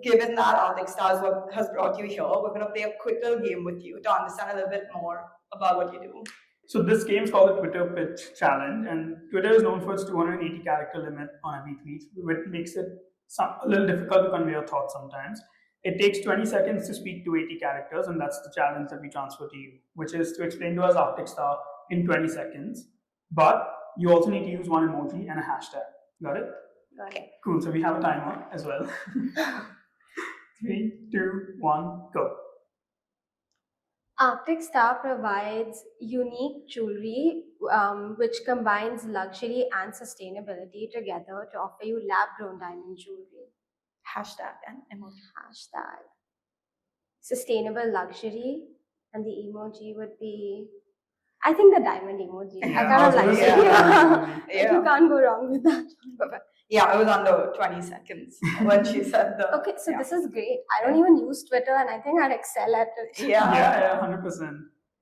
Given that Arctic Star is what has brought you here, we're going to play a quick little game with you to understand a little bit more about what you do. So this game is called the Twitter Pitch Challenge, and Twitter is known for its 280 character limit on every tweet, which makes it a little difficult to convey your thoughts sometimes. It takes 20 seconds to speak to 80 characters, and that's the challenge that we transfer to you, which is to explain to us Arctic Star in 20 seconds. But you also need to use one emoji and a hashtag. Got it? Got it. Cool. So we have a timer as well. 3, 2, 1, go. Arctic Star provides unique jewelry which combines luxury and sustainability together to offer you lab-grown diamond jewelry. Hashtag and emoji. Hashtag sustainable luxury, and the emoji would be, I think, the diamond emoji. Yeah, I kind of like it. Yeah. You can't go wrong with that. Yeah, it was under 20 seconds when she said the. Okay, so this is great. I don't even use Twitter, and I think I'd excel at it. Yeah. Yeah, 100%.